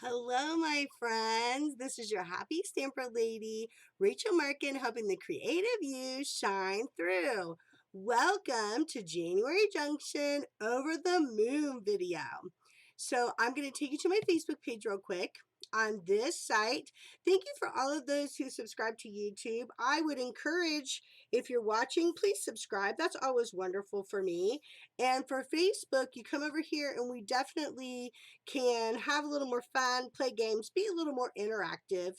Hello, my friends. This is your happy stamper lady, Rachel Markin, helping the creative you shine through. Welcome to January Junction Over the Moon video. So I'm going to take you to my Facebook page real quick. On this site, thank you for all of those who subscribe to YouTube. I would encourage, if you're watching, please subscribe. That's always wonderful for me. And for Facebook, you come over here and we definitely can have a little more fun, play games, be a little more interactive.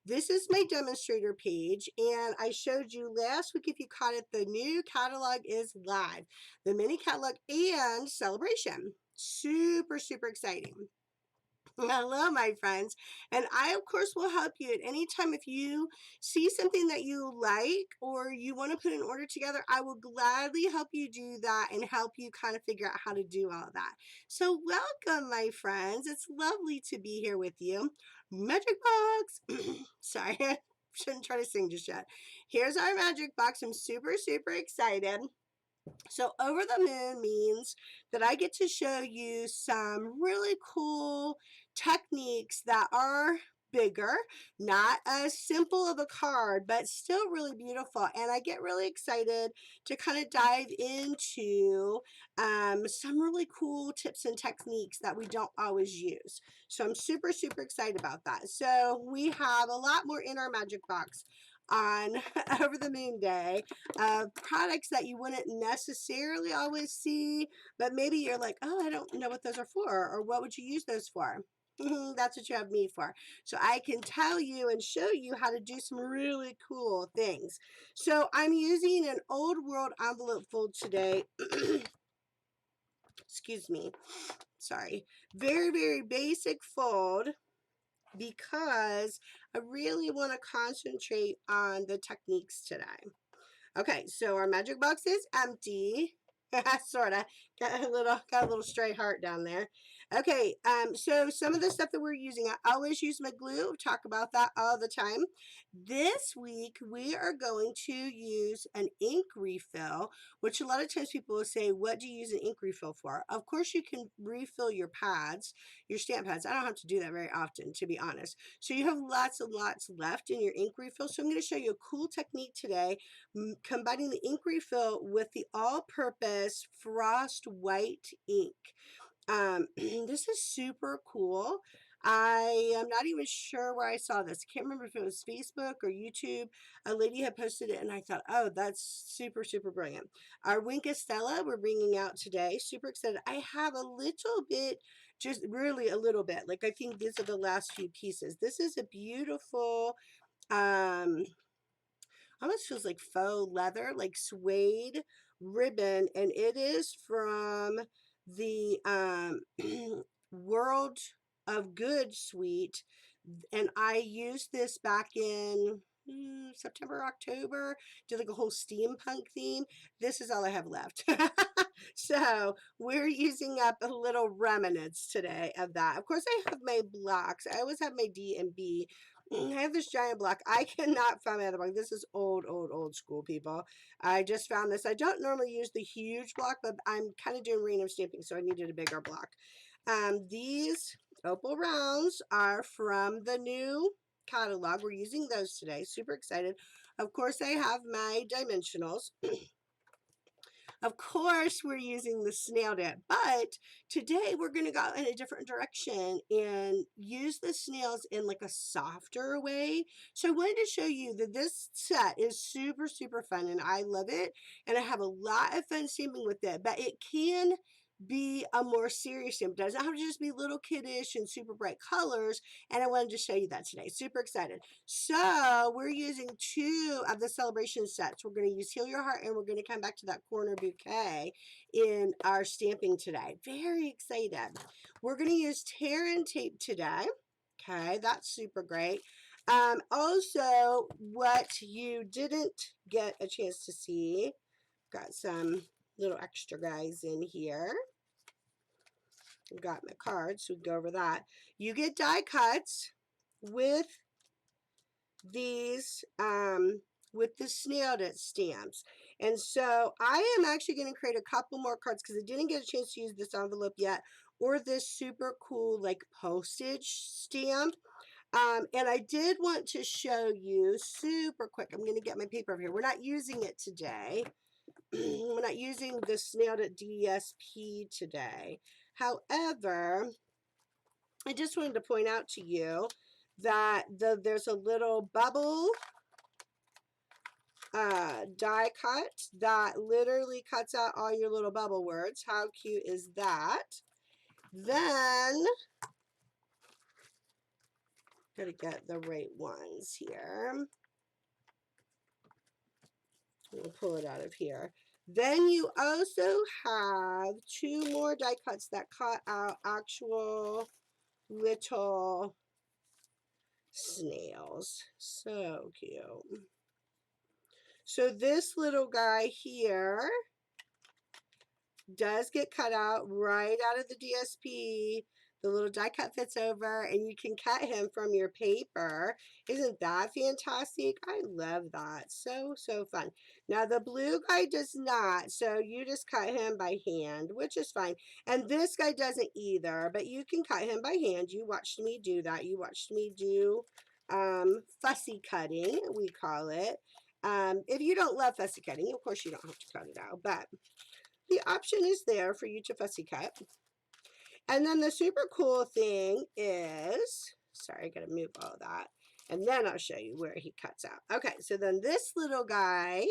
This is my demonstrator page, and I showed you last week, if you caught it, the new catalog is live. The mini catalog and celebration. Super, super exciting. Hello, my friends. And I, of course, will help you at any time. If you see something that you like or you want to put an order together, I will gladly help you do that and help you kind of figure out how to do all of that. So welcome, my friends. It's lovely to be here with you. Magic box. Sorry, I shouldn't try to sing just yet. Here's our magic box. I'm super, super excited. So over the moon means that I get to show you some really cool techniques that are bigger, not as simple of a card, but still really beautiful. And I get really excited to kind of dive into some really cool tips and techniques that we don't always use. So I'm super, super excited about that. So we have a lot more in our magic box on Over the Moon Day of products that you wouldn't necessarily always see, but maybe you're like, oh, I don't know what those are for, or what would you use those for? That's what you have me for. So I can tell you and show you how to do some really cool things. So I'm using an old world envelope fold today. Excuse me. Sorry. Very, very basic fold, because I really want to concentrate on the techniques today. Okay, so our magic box is empty. Sort of. Got a little stray heart down there. Okay, so some of the stuff that we're using, I always use my glue. Talk about that all the time. This week, we are going to use an ink refill, which a lot of times people will say, what do you use an ink refill for? Of course, you can refill your pads, your stamp pads. I don't have to do that very often, to be honest. So you have lots and lots left in your ink refill. So I'm going to show you a cool technique today, combining the ink refill with the all-purpose frost white ink. This is super cool. I am not even sure where I saw this. I can't remember if it was Facebook or YouTube. A lady had posted it, and I thought, oh, that's super, super brilliant. Our Wink Estella we're bringing out today. Super excited. I have a little bit, just really a little bit. Like, I think these are the last few pieces. This is a beautiful, almost feels like faux leather, like suede ribbon, and it is from the World of Good suite, and I used this back in September, October, did like a whole steampunk theme. This is all I have left. So we're using up a little remnants today of that. Of course, I have my blocks. I always have my D and B. I have this giant block. I cannot find my other block. This is old, old, old school, people. I just found this. I don't normally use the huge block, but I'm kind of doing random stamping, so I needed a bigger block. These opal rounds are from the new catalog. We're using those today. Super excited. Of course, I have my dimensionals. Of course, we're using the snail dip, but today we're going to go in a different direction and use the snails in like a softer way. So I wanted to show you that this set is super, super fun, and I love it, and I have a lot of fun stamping with it, but it can be a more serious stamp. It doesn't have to just be little kiddish and super bright colors, and I wanted to show you that today. Super excited. So we're using two of the celebration sets. We're going to use Heal Your Heart, and we're going to come back to that corner bouquet in our stamping today. Very excited. We're going to use tear and tape today. Okay, that's super great. Also, what you didn't get a chance to see, got some little extra guys in here. Got my cards, so we can go over that. You get die cuts with these, with the snail stamps. And so I am actually going to create a couple more cards because I didn't get a chance to use this envelope yet, or this super cool like postage stamp. And I did want to show you super quick. I'm going to get my paper over here. We're not using it today. We're not using the snail.dsp today. However, I just wanted to point out to you that there's a little bubble die cut that literally cuts out all your little bubble words. How cute is that? Then, gotta get the right ones here. We'll pull it out of here. Then you also have 2 more die cuts that cut out actual little snails. So cute. So this little guy here does get cut out right out of the DSP. The little die cut fits over and you can cut him from your paper. Isn't that fantastic? I love that. So, so fun. Now the blue guy does not, so you just cut him by hand, which is fine. And this guy doesn't either, but you can cut him by hand. You watched me do that. You watched me do fussy cutting, we call it. If you don't love fussy cutting, of course you don't have to cut it out, but the option is there for you to fussy cut. And then the super cool thing is, sorry, I gotta move all that. And then I'll show you where he cuts out. Okay, so then this little guy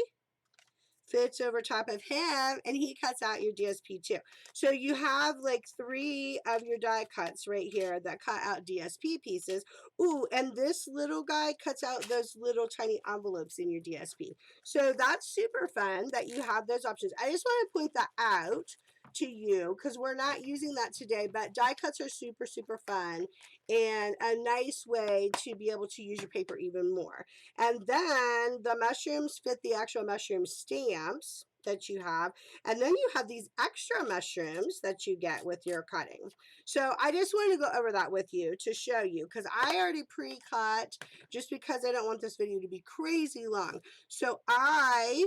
fits over top of him and he cuts out your DSP too. So you have like 3 of your die cuts right here that cut out DSP pieces. Ooh, and this little guy cuts out those little tiny envelopes in your DSP. So that's super fun that you have those options. I just want to point that out to you because we're not using that today, but die cuts are super, super fun and a nice way to be able to use your paper even more. And then the mushrooms fit the actual mushroom stamps that you have. And then you have these extra mushrooms that you get with your cutting. So I just wanted to go over that with you to show you because I already pre-cut just because I don't want this video to be crazy long. So I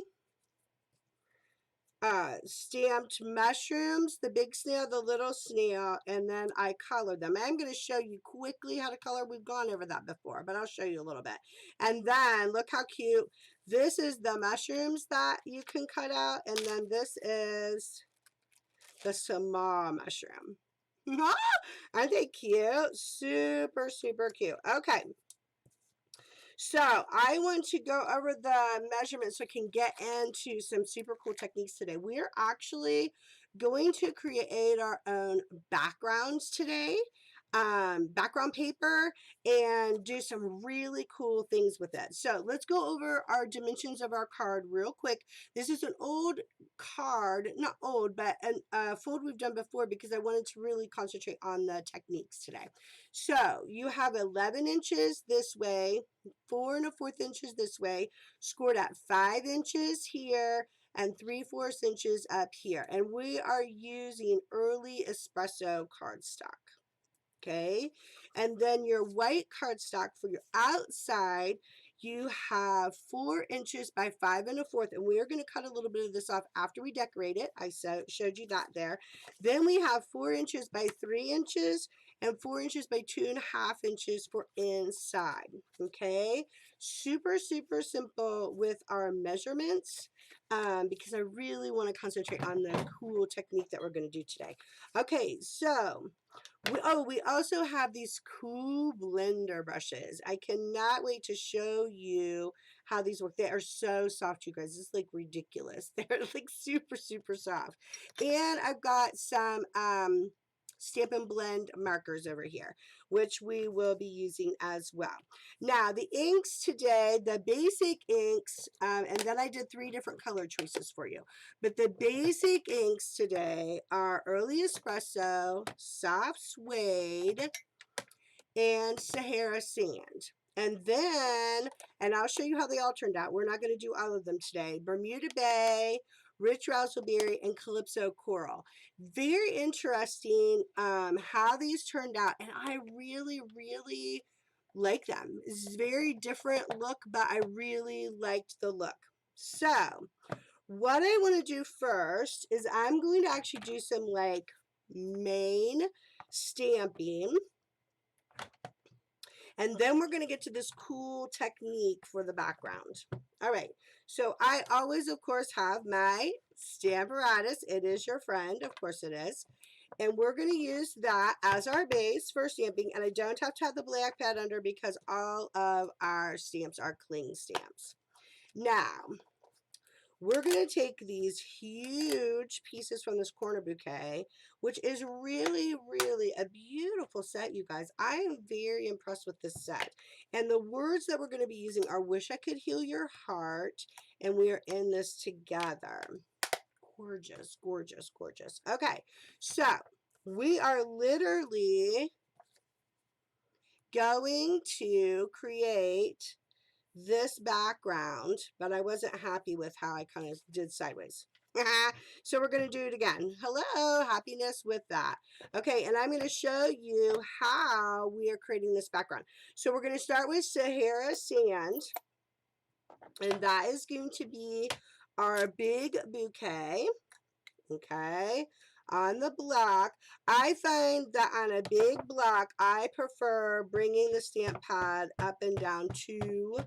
stamped mushrooms, the big snail, the little snail, and then I colored them. I'm going to show you quickly how to color. We've gone over that before, but I'll show you a little bit. And then look how cute. This is the mushrooms that you can cut out, and then this is the small mushroom. Aren't they cute? Super, super cute. Okay. So I want to go over the measurements so I can get into some super cool techniques today. We're actually going to create our own backgrounds today, background paper, and do some really cool things with it. So let's go over our dimensions of our card real quick. This is an old card, not old, but a fold we've done before because I wanted to really concentrate on the techniques today. So you have 11 inches this way, 4 1/4 inches this way, scored at 5 inches here, and 3/4 inches up here. And we are using early espresso cardstock. Okay, and then your white cardstock for your outside, you have 4 inches by 5 1/4, and we are going to cut a little bit of this off after we decorate it. I showed you that there. Then we have 4 inches by 3 inches and 4 inches by 2.5 inches for inside. Okay, super, super simple with our measurements because I really want to concentrate on the cool technique that we're going to do today. Okay, so we also have these cool blender brushes. I cannot wait to show you how these work. They are so soft, you guys. It's like ridiculous. They're like super, super soft. And I've got some Stampin' Blend markers over here, which we will be using as well. Now, the inks today, the basic inks, and then I did 3 different color choices for you. But the basic inks today are Early Espresso, Soft Suede, and Sahara Sand. And then, and I'll show you how they all turned out. We're not going to do all of them today. Bermuda Bay, Rich Raspberry, and Calypso Coral. Very interesting how these turned out. And I really, really like them. It's a very different look, but I really liked the look. So, what I want to do first is I'm going to actually do some like main stamping. And then we're going to get to this cool technique for the background. All right, so I always, of course, have my Stamparatus. It is your friend, of course it is. And we're going to use that as our base for stamping. And I don't have to have the black pad under because all of our stamps are cling stamps. Now, we're going to take these huge pieces from this corner bouquet, which is really, really a beautiful set, you guys. I am very impressed with this set. And the words that we're going to be using are "Wish I Could Heal Your Heart," and we are in this together. Gorgeous, gorgeous, gorgeous. Okay, so we are literally going to create this background, but I wasn't happy with how I kind of did sideways. So we're going to do it again. Hello, happiness with that. Okay, and I'm going to show you how we are creating this background. So we're going to start with Sahara Sand, and that is going to be our big bouquet. Okay, on the block. I find that on a big block, I prefer bringing the stamp pad up and down to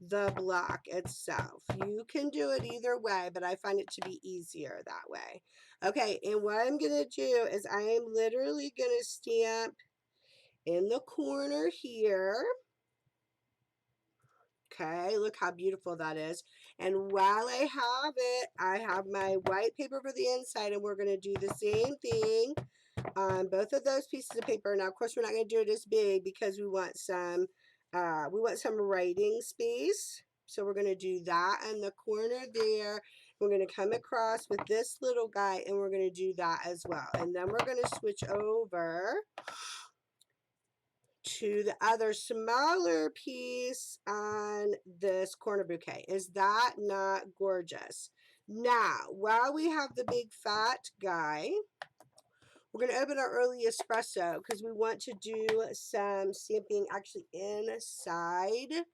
the block itself. You can do it either way, but I find it to be easier that way. Okay, and what I'm going to do is I am literally going to stamp in the corner here. Okay, look how beautiful that is. And while I have it, I have my white paper for the inside, and we're going to do the same thing on both of those pieces of paper. Now, of course, we're not going to do it as big because we want some writing space. So we're going to do that in the corner there. We're going to come across with this little guy, and we're going to do that as well. And then we're going to switch over to the other smaller piece on this corner bouquet. Is that not gorgeous? Now, while we have the big fat guy, we're going to open our early espresso because we want to do some stamping actually inside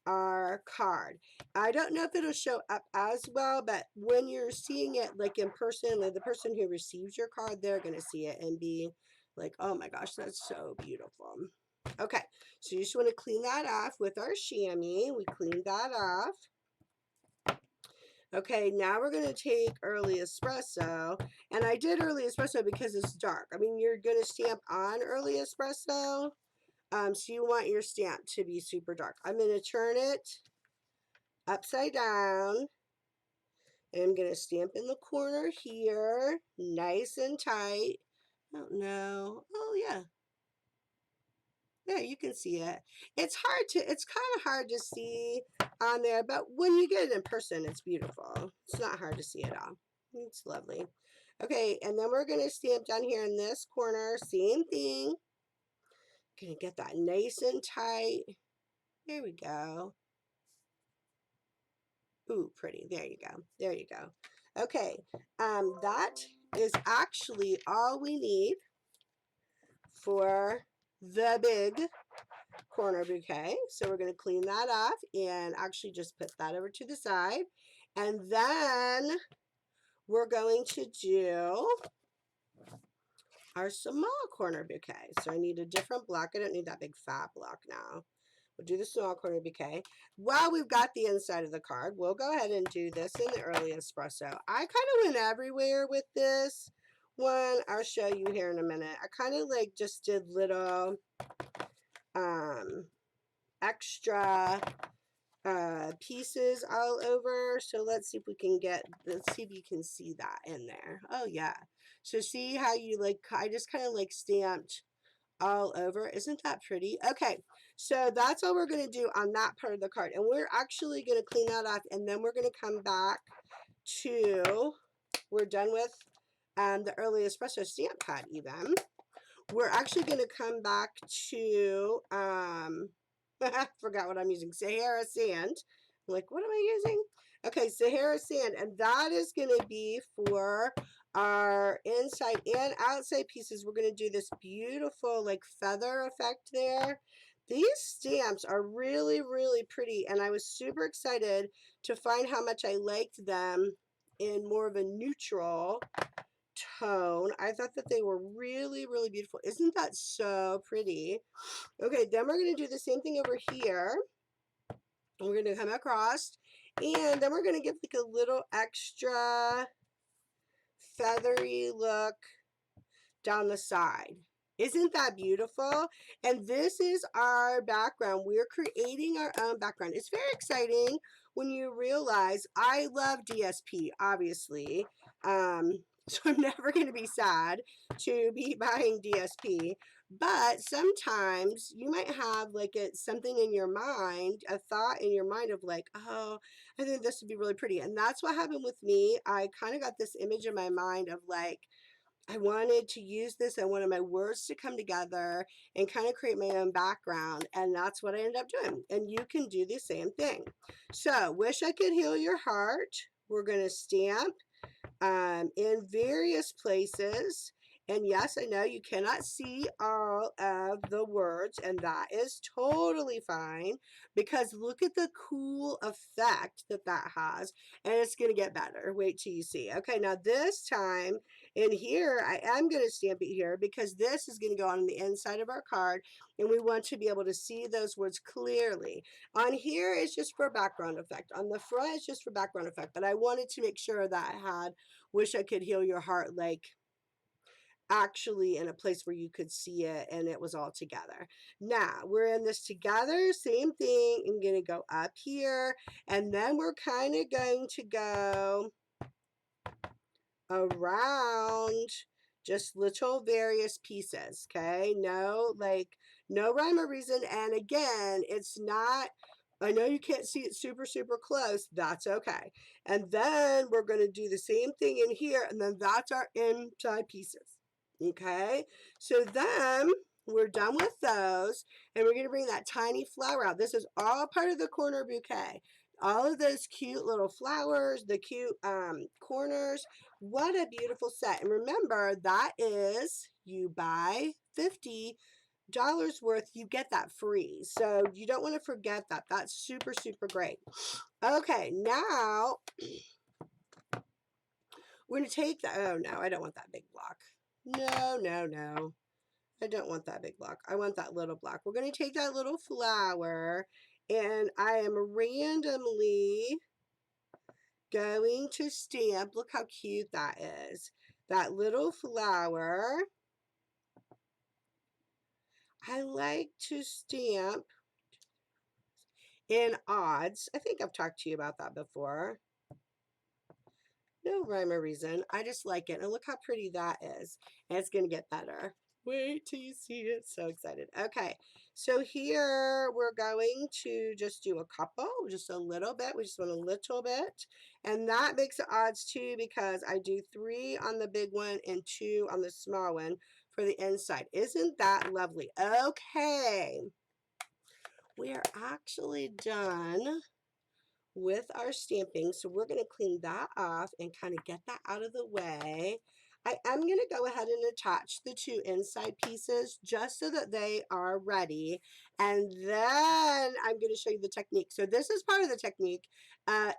our card. I don't know if it'll show up as well, but when you're seeing it like in person, like the person who receives your card, they're going to see it and be like, oh my gosh, that's so beautiful. Okay, so you just want to clean that off with our chamois. We cleaned that off. Okay, now we're going to take early espresso. And I did early espresso because it's dark. I mean, you're going to stamp on early espresso. So you want your stamp to be super dark. I'm going to turn it upside down. And I'm going to stamp in the corner here. Nice and tight. Oh, no. Oh, yeah. Yeah, you can see it. It's kind of hard to see on there, but when you get it in person, it's beautiful. It's not hard to see at all. It's lovely. Okay, and then we're going to stamp down here in this corner. Same thing. Gonna get that nice and tight. There we go. Ooh, pretty. There you go. There you go. Okay, that is actually all we need for the big corner bouquet. So we're going to clean that off and actually just put that over to the side. And then we're going to do our small corner bouquet. So I need a different block. I don't need that big fat block now. We'll do the small corner bouquet. While we've got the inside of the card, we'll go ahead and do this in the early espresso. I kind of went everywhere with this one. I'll show you here in a minute. I kind of like just did little extra pieces all over. So let's see if we can let's see if you can see that in there. Oh yeah. So see how you like, I just kind of like stamped all over. Isn't that pretty? Okay, so that's all we're going to do on that part of the card. And we're actually going to clean that off, and then we're going to come back to, we're done with the early espresso stamp pad even. We're actually going to come back to, I forgot what I'm using, Sahara Sand. I'm like, what am I using? Okay, Sahara Sand, and that is going to be for our inside and outside pieces. We're going to do this beautiful like feather effect there. These stamps are really, really pretty, and I was super excited to find how much I liked them in more of a neutral tone. I thought that they were really, really beautiful. Isn't that so pretty? Okay, then we're going to do the same thing over here. We're going to come across, and then we're going to give like a little extra feathery look down the side. Isn't that beautiful? And this is our background. We're creating our own background. It's very exciting when you realize I love DSP, obviously. So I'm never going to be sad to be buying DSP. But sometimes you might have like something in your mind, a thought in your mind of like, oh, I think this would be really pretty. And that's what happened with me. I kind of got this image in my mind of like, I wanted to use this. I wanted my words to come together and kind of create my own background. And that's what I ended up doing. And you can do the same thing. So, wish I could heal your heart. We're going to stamp in various places. And yes, I know you cannot see all of the words, and that is totally fine because look at the cool effect that that has, and it's going to get better. Wait till you see. Okay, now this time in here, I am going to stamp it here because this is going to go on the inside of our card, and we want to be able to see those words clearly. On here, it's just for background effect. On the front, it's just for background effect, but I wanted to make sure that I had Wish I Could Heal Your Heart like actually in a place where you could see it and it was all together. Now we're in this together, same thing. I'm going to go up here and then we're kind of going to go around just little various pieces. Okay, no rhyme or reason. And again, it's not, I know you can't see it super close, that's okay. And then we're going to do the same thing in here, and then that's our inside pieces. Okay, so then we're done with those, and we're going to bring that tiny flower out. This is all part of the corner bouquet. All of those cute little flowers, the cute corners. What a beautiful set. And remember, that is, you buy $50 worth, you get that free. So you don't want to forget that. That's super great. Okay, now we're going to take the, oh no, I don't want that big block. No. I don't want that big block. I want that little block. We're going to take that little flower, and I am randomly going to stamp. Look how cute that is. That little flower. I like to stamp in odds. I think I've talked to you about that before. No rhyme or reason. I just like it. And look how pretty that is. And it's going to get better. Wait till you see it. So excited. Okay. So here we're going to just do a couple, just a little bit. We just want a little bit. And that makes it odds too because I do 3 on the big one and 2 on the small one for the inside. Isn't that lovely? Okay. We are actually done with our stamping, so we're going to clean that off and kind of get that out of the way. I am going to go ahead and attach the 2 inside pieces just so that they are ready, and then I'm going to show you the technique. So this is part of the technique,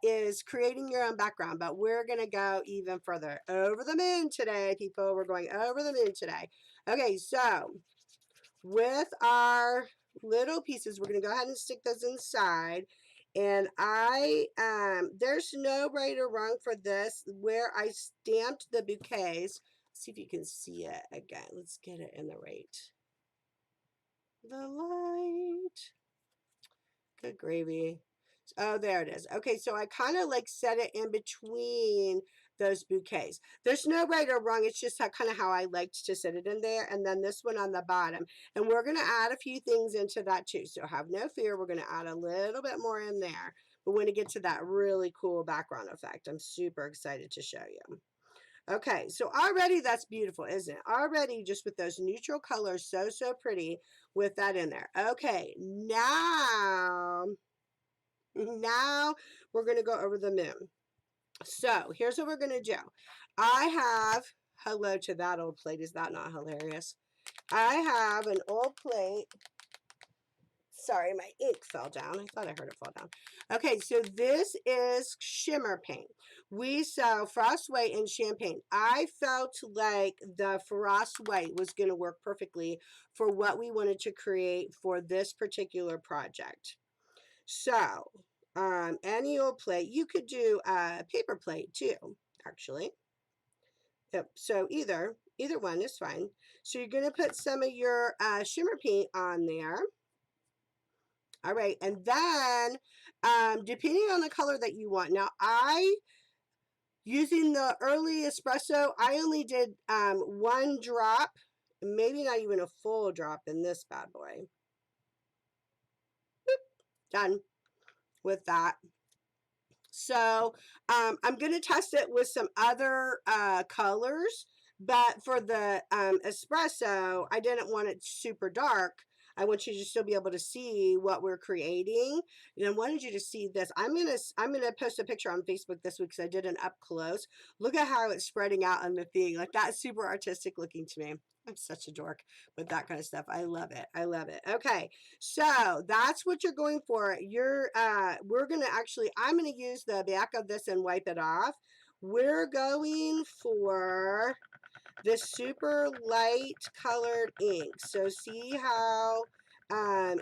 is creating your own background, but we're going to go even further. Over the moon today, people. We're going over the moon today. Okay, so with our little pieces, we're going to go ahead and stick those inside. And there's no right or wrong for this. Where I stamped the bouquets, see if you can see it again. Let's get it in the light. Good gravy. Oh, there it is. Okay, so I kind of like set it in between those bouquets. There's no right or wrong. It's just kind of how I liked to set it in there. And then this one on the bottom. And we're going to add a few things into that too. So have no fear. We're going to add a little bit more in there. But when it gets to that really cool background effect, I'm super excited to show you. Okay, so already that's beautiful, isn't it? Already just with those neutral colors, so pretty with that in there. Okay, now we're going to go over the moon. So here's what we're going to do. I have, hello to that old plate. Is that not hilarious? I have an old plate Sorry, my ink fell down. I thought I heard it fall down. Okay, so this is shimmer paint. We sell frost white and champagne. I felt like the frost white was going to work perfectly for what we wanted to create for this particular project. So, any old plate. You could do a paper plate too, actually. Yep. So either one is fine. So you're going to put some of your shimmer paint on there. All right, and then depending on the color that you want. Now using the early espresso, I only did 1 drop, maybe not even a full drop in this bad boy. Boop, done with that. So I'm going to test it with some other colors, but for the espresso, I didn't want it super dark. I want you to still be able to see what we're creating. And I wanted you to see this. I'm gonna post a picture on Facebook this week because I did an up close. Look at how it's spreading out on the thing. Like, that's super artistic looking to me. I'm such a dork with that kind of stuff. I love it. I love it. Okay, so that's what you're going for. We're gonna actually, I'm gonna use the back of this and wipe it off. We're going for this super light colored ink. So see how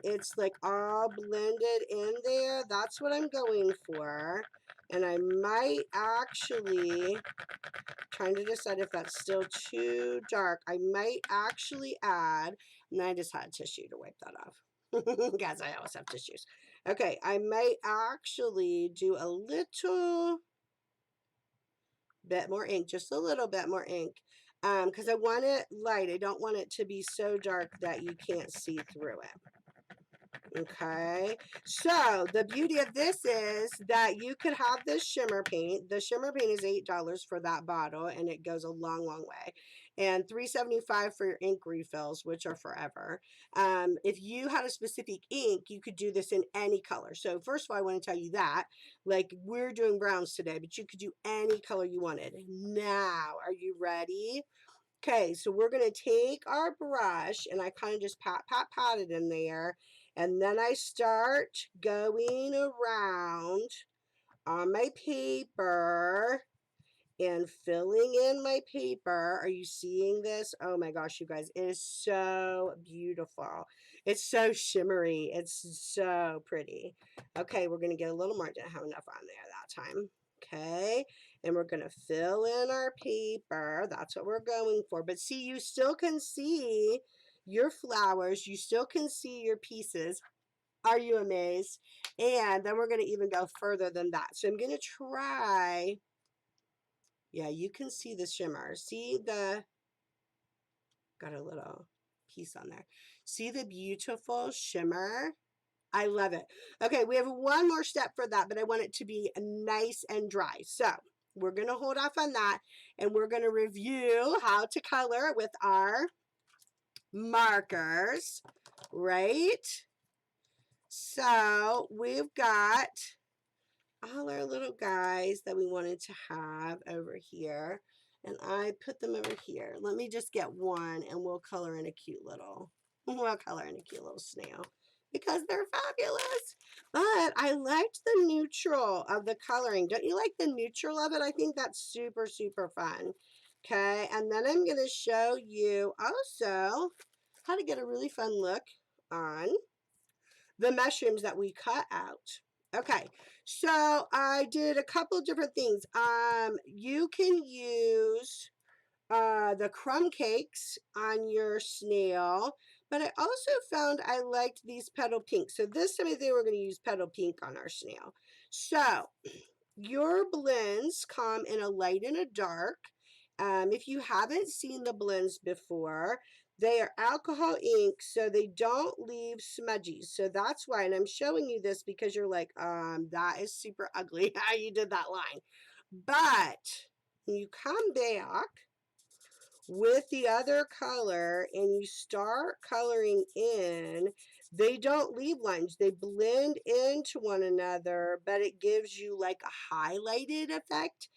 it's like all blended in there? That's what I'm going for. And I might actually, trying to decide if that's still too dark, I might actually add, and I just had tissue to wipe that off. Guys, I always have tissues. Okay, I might actually do a little bit more ink, just a little bit more ink, because I want it light. I don't want it to be so dark that you can't see through it. Okay, so the beauty of this is that you could have this shimmer paint. The shimmer paint is $8 for that bottle, and it goes a long, long way. And $3.75 for your ink refills, which are forever. If you had a specific ink, you could do this in any color. So first of all, I want to tell you that, like, we're doing browns today, but you could do any color you wanted. Now, are you ready? Okay, so we're going to take our brush, and I kind of just pat it in there. And then I start going around on my paper and filling in my paper. Are you seeing this? Oh my gosh, you guys, it is so beautiful. It's so shimmery. It's so pretty. Okay, we're going to get a little more. I didn't have enough on there that time. Okay, and we're going to fill in our paper. That's what we're going for. But see, you still can see your flowers. You still can see your pieces. Are you amazed? And then we're going to even go further than that. So I'm going to try. Yeah, you can see the shimmer. See got a little piece on there. See the beautiful shimmer? I love it. Okay, we have one more step for that, but I want it to be nice and dry. So we're going to hold off on that, and we're going to review how to color with our markers, right? So we've got all our little guys that we wanted to have over here, and I put them over here. Let me just get one, and we'll color in a cute little snail because they're fabulous. But I liked the neutral of the coloring. Don't you like the neutral of it? I think that's super, super fun. Okay, and then I'm going to show you also how to get a really fun look on the mushrooms that we cut out. Okay, so I did a couple different things. You can use the crumb cakes on your snail, but I also found I liked these petal pink. So this time I think we're going to use petal pink on our snail. So your blends come in a light and a dark. If you haven't seen the blends before, they are alcohol ink, so they don't leave smudgies. So that's why, and I'm showing you this because you're like, that is super ugly how you did that line. But when you come back with the other color and you start coloring in, they don't leave lines. They blend into one another, but it gives you like a highlighted effect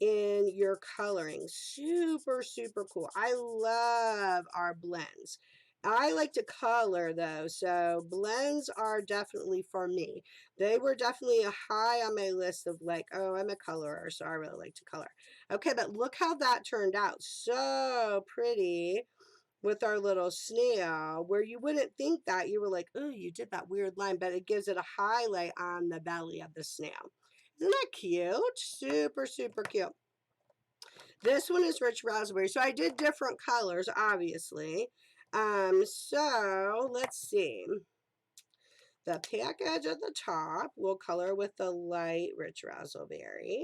in your coloring. Super, super cool. I love our blends. I like to color though, so blends are definitely for me. They were definitely high on my list of like, oh, I'm a colorer, so I really like to color. Okay, but look how that turned out. So pretty with our little snail, where you wouldn't think that. You were like, oh, you did that weird line, but it gives it a highlight on the belly of the snail. Isn't that cute? Super, super cute. This one is rich raspberry. So I did different colors, obviously. So let's see. The package at the top will color with the light rich raspberry.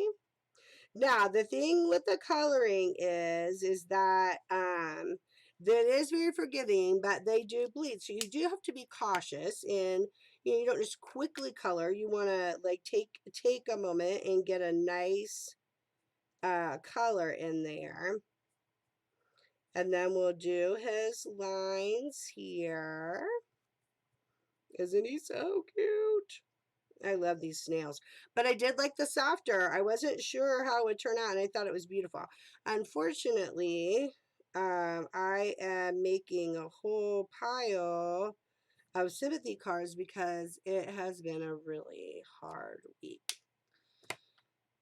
Now, the thing with the coloring is that that is very forgiving, but they do bleed. So you do have to be cautious, and you don't just quickly color. You want to like take a moment and get a nice color in there. And then we'll do his lines here. Isn't he so cute? I love these snails. But I did like the softer. I wasn't sure how it would turn out, and I thought it was beautiful. Unfortunately, I am making a whole pile of sympathy cards because it has been a really hard week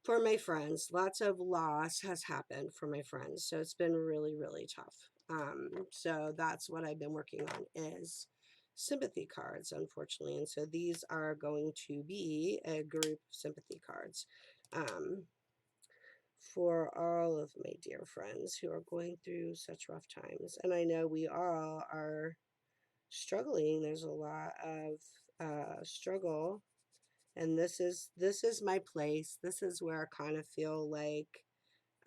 for my friends. Lots of loss has happened for my friends, so it's been really, really tough. So that's what I've been working on is sympathy cards, unfortunately. And so these are going to be a group sympathy cards for all of my dear friends who are going through such rough times. And I know we all are struggling. There's a lot of struggle, and this is my place. This is where I kind of feel like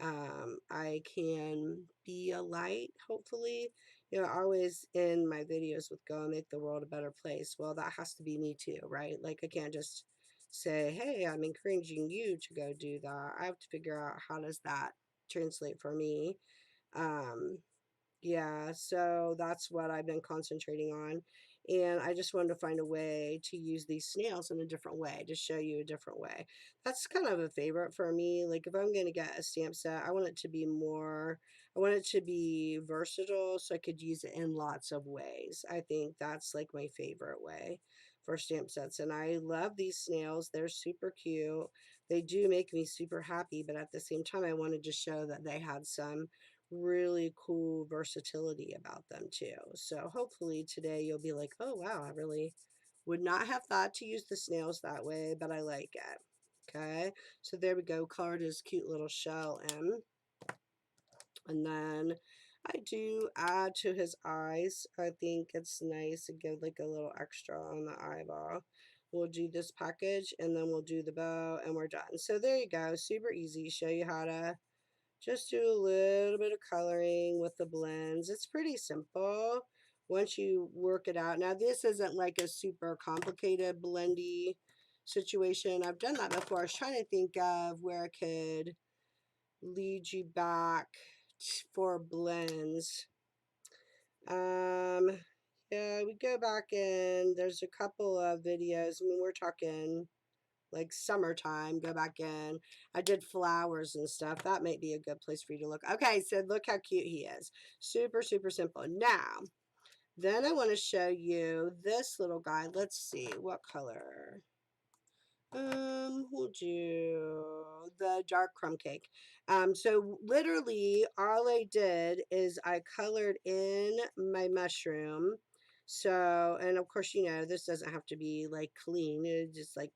I can be a light, hopefully. You know, always in my videos with go and make the world a better place. Well, that has to be me too, right? Like I can't just say, hey, I'm encouraging you to go do that. I have to figure out how does that translate for me. Um, yeah, so that's what I've been concentrating on. And I just wanted to find a way to use these snails in a different way, to show you a different way. That's kind of a favorite for me. Like if I'm going to get a stamp set, I want it to be more, I want it to be versatile so I could use it in lots of ways. I think that's like my favorite way for stamp sets. And I love these snails. They're super cute. They do make me super happy, but at the same time, I wanted to show that they had some really cool versatility about them too. So hopefully today you'll be like, oh wow, I really would not have thought to use the snails that way, but I like it. Okay, so there we go, colored his cute little shell in. And then I do add to his eyes. I think it's nice to give like a little extra on the eyeball. We'll do this package and then we'll do the bow and we're done. So there you go, super easy. Show you how to just do a little bit of coloring with the blends. It's pretty simple once you work it out. Now, this isn't like a super complicated blendy situation. I've done that before. I was trying to think of where I could lead you back for blends. Yeah, we go back in. There's a couple of videos. I mean, we're talking like summertime, go back in. I did flowers and stuff. That might be a good place for you to look. Okay, so look how cute he is. Super, super simple. Now, then I want to show you this little guy. Let's see, what color? We'll do the dark crumb cake. So literally all I did is I colored in my mushroom. So, and of course, you know, this doesn't have to be like clean. It's just like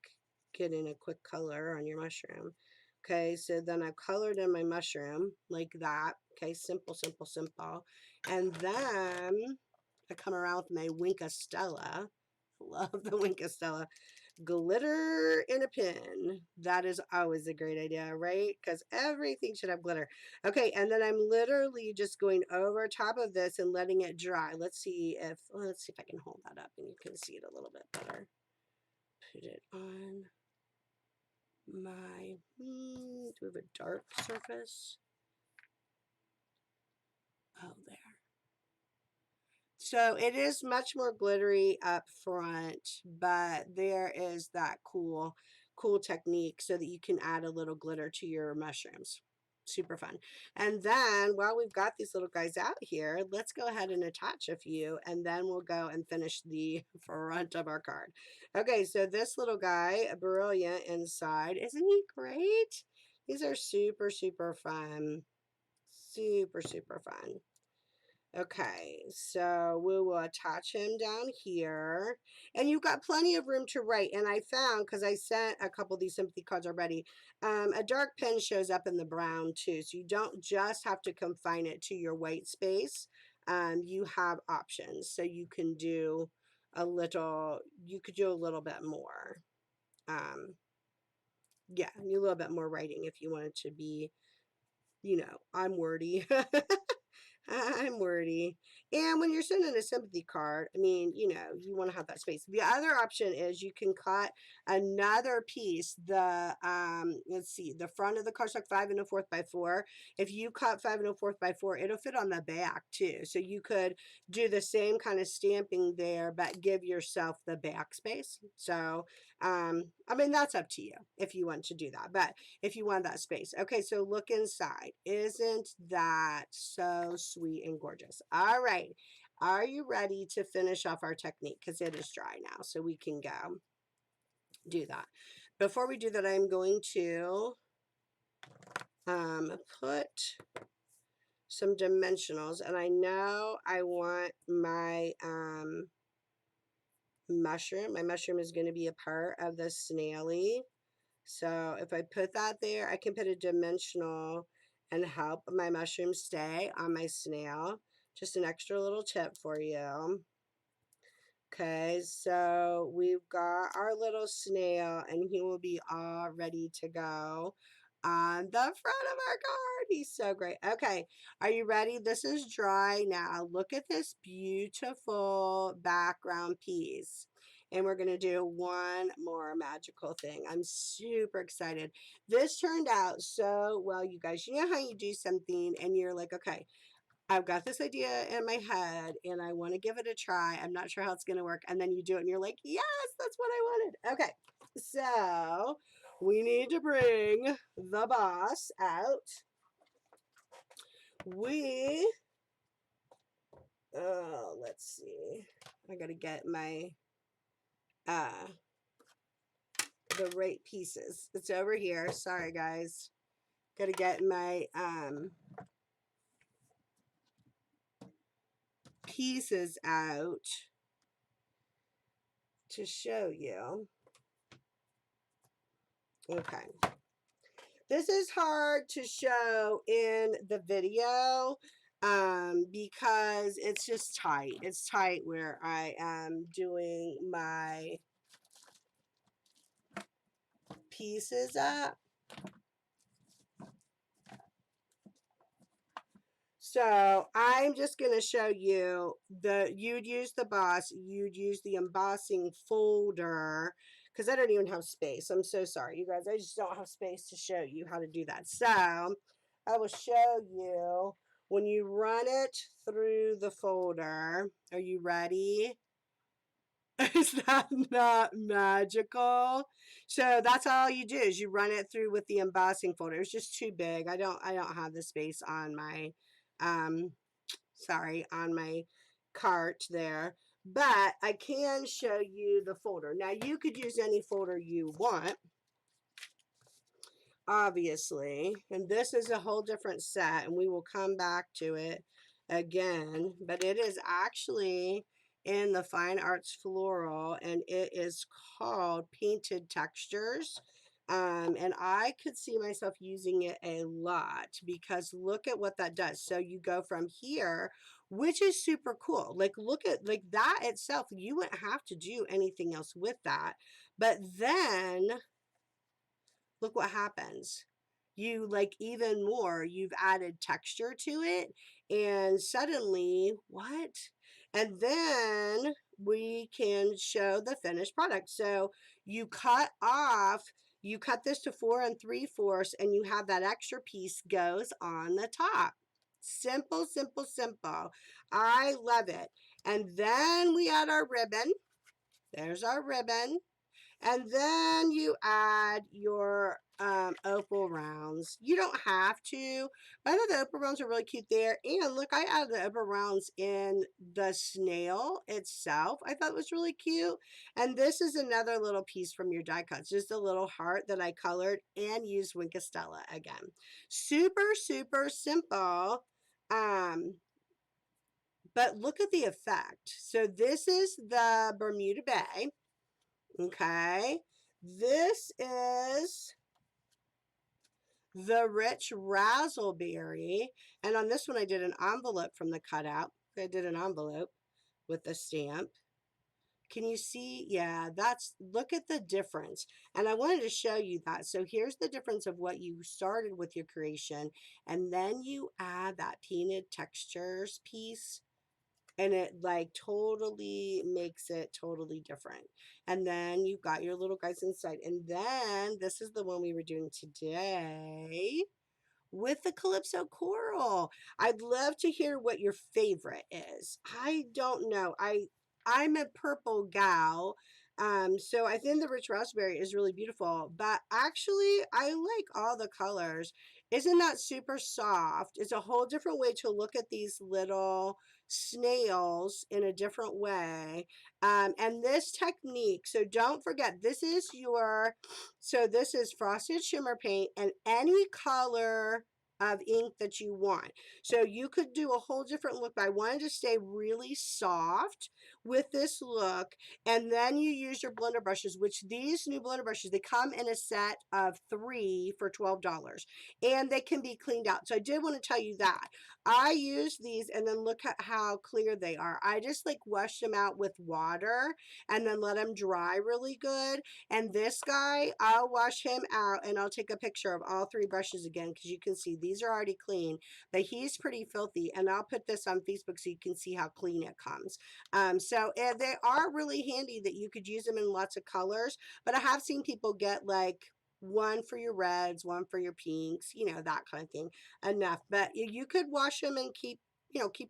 getting a quick color on your mushroom. Okay, so then I colored in my mushroom like that. Okay, simple, simple, simple. And then I come around with my Winka Stella. Love the Winka Stella. Glitter in a pin. That is always a great idea, right? Because everything should have glitter. Okay, and then I'm literally just going over top of this and letting it dry. Let's see if I can hold that up and you can see it a little bit better. Put it on my, do we have a dark surface? Oh, there. So it is much more glittery up front, but there is that cool technique so that you can add a little glitter to your mushrooms. super fun. And then while we've got these little guys out here, let's go ahead and attach a few, and then we'll go and finish the front of our card. Okay, so this little guy, brilliant inside. Isn't he great? These are super, super fun. Super, super fun. Okay, so we will attach him down here. And you've got plenty of room to write. And I found, because I sent a couple of these sympathy cards already, a dark pen shows up in the brown too. So you don't just have to confine it to your white space. You have options. So you can do a little, you could do a little bit more. Yeah, a little bit more writing if you wanted to be, I'm wordy. I'm wordy. And when you're sending a sympathy card, I mean, you want to have that space. The other option is you can cut another piece. Let's see, the front of the cardstock 5 1/4 by 4. If you cut 5 1/4 by 4, it'll fit on the back too. So you could do the same kind of stamping there, but give yourself the back space. So, I mean, that's up to you if you want to do that. But if you want that space. Okay, so look inside. Isn't that so sweet and gorgeous? All right. Are you ready to finish off our technique? Because it is dry now, so we can go do that. Before we do that, I'm going to put some dimensionals, and I know I want my mushroom. My mushroom is going to be a part of the snaily. So if I put that there, I can put a dimensional and help my mushroom stay on my snail. Just an extra little tip for you. Okay, so we've got our little snail, and he will be all ready to go on the front of our card. He's so great. Okay, are you ready? This is dry now. Look at this beautiful background piece. And we're going to do one more magical thing. I'm super excited. This turned out so well, you guys. You know how you do something and you're like, okay, I've got this idea in my head and I want to give it a try. I'm not sure how it's going to work. And then you do it and you're like, yes, that's what I wanted. Okay, so we need to bring the boss out. Let's see. I got to get my, the right pieces. It's over here. Sorry, guys. Got to get my, pieces out to show you. Okay. This is hard to show in the video because it's just tight. It's tight where I am doing my pieces up. So I'm just going to show you you'd use the boss, you'd use the embossing folder, because I don't even have space. I'm so sorry, you guys. I just don't have space to show you how to do that. So I will show you when you run it through the folder. Are you ready? Is that not magical? So that's all you do is you run it through with the embossing folder. It's just too big. I don't have the space on my on my cart there, but I can show you the folder. Now you could use any folder you want, obviously, and this is a whole different set and we will come back to it again, but it is actually in the Fine Arts Floral and it is called Painted Textures. And I could see myself using it a lot because look at what that does. So you go from here, which is super cool. Like look at like that itself. You wouldn't have to do anything else with that. But then look what happens. You like even more, you've added texture to it and suddenly what? And then we can show the finished product. So you cut this to 4 3/4 and you have that extra piece goes on the top. Simple, simple, simple. I love it. And then we add our ribbon. There's our ribbon. And then you add your opal rounds. You don't have to, but I thought the opal rounds are really cute there. And look, I added the opal rounds in the snail itself. I thought it was really cute. And this is another little piece from your die cuts, just a little heart that I colored and used Winkostella again. Super, super simple. But look at the effect. So this is the Bermuda Bay. Okay. This is the rich razzleberry. And on this one, I did an envelope from the cutout. I did an envelope with the stamp. Can you see? Yeah, look at the difference. And I wanted to show you that. So here's the difference of what you started with your creation. And then you add that painted textures piece, and it like totally makes it totally different. And then you've got your little guys inside. And then this is the one we were doing today with the Calypso Coral. I'd love to hear what your favorite is. I don't know. I'm a purple gal. So I think the rich raspberry is really beautiful, but actually I like all the colors. Isn't that super soft? It's a whole different way to look at these little snails in a different way. And this technique, so don't forget, this is frosted shimmer paint and any color of ink that you want. So you could do a whole different look, but I wanted to stay really soft with this look. And then you use your blender brushes, which these new blender brushes, they come in a set of 3 for $12 and they can be cleaned out. So I did want to tell you that. I use these and then look at how clear they are. I just like wash them out with water and then let them dry really good. And this guy, I'll wash him out and I'll take a picture of all 3 brushes again because you can see these are already clean, but he's pretty filthy. And I'll put this on Facebook so you can see how clean it comes. They are really handy that you could use them in lots of colors, but I have seen people get like one for your reds, one for your pinks, that kind of thing. Enough, but you could wash them and keep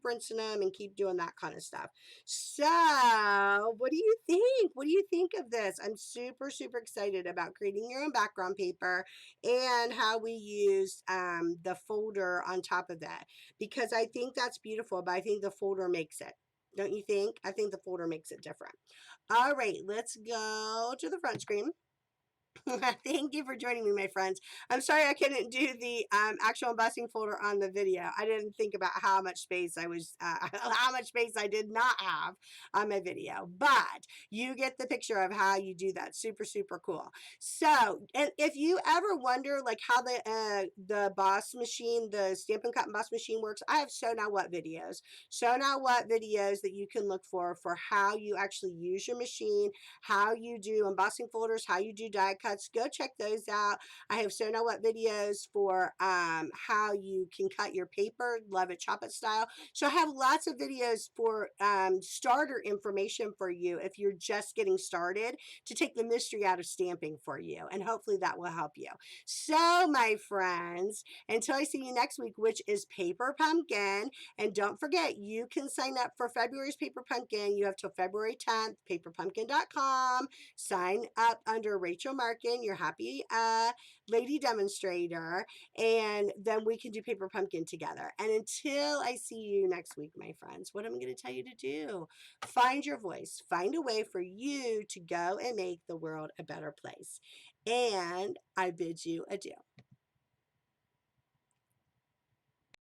rinsing them and keep doing that kind of stuff. So what do you think? What do you think of this? I'm super, super excited about creating your own background paper and how we used the folder on top of that, because I think that's beautiful, but I think the folder makes it. Don't you think? I think the folder makes it different. All right, let's go to the front screen. Thank you for joining me, my friends. I'm sorry I couldn't do the actual embossing folder on the video. I didn't think about how much space how much space I did not have on my video, but you get the picture of how you do that. Super, super cool. So, and if you ever wonder like how the boss machine, the Stampin' Cut Emboss machine works, I have Sew Now What videos. Sew Now What videos that you can look for how you actually use your machine, how you do embossing folders, how you do die cuts. Go check those out. I have Sew Now What videos for how you can cut your paper, love it, chop it style. So I have lots of videos for starter information for you if you're just getting started, to take the mystery out of stamping for you. And hopefully that will help you. So my friends, until I see you next week, which is Paper Pumpkin, and don't forget, you can sign up for February's Paper Pumpkin. You have till February 10th, paperpumpkin.com. Sign up under Rachel Markin, your happy lady demonstrator, and then we can do Paper Pumpkin together. And until I see you next week, my friends, what am I going to tell you to do? Find your voice. Find a way for you to go and make the world a better place. And I bid you adieu.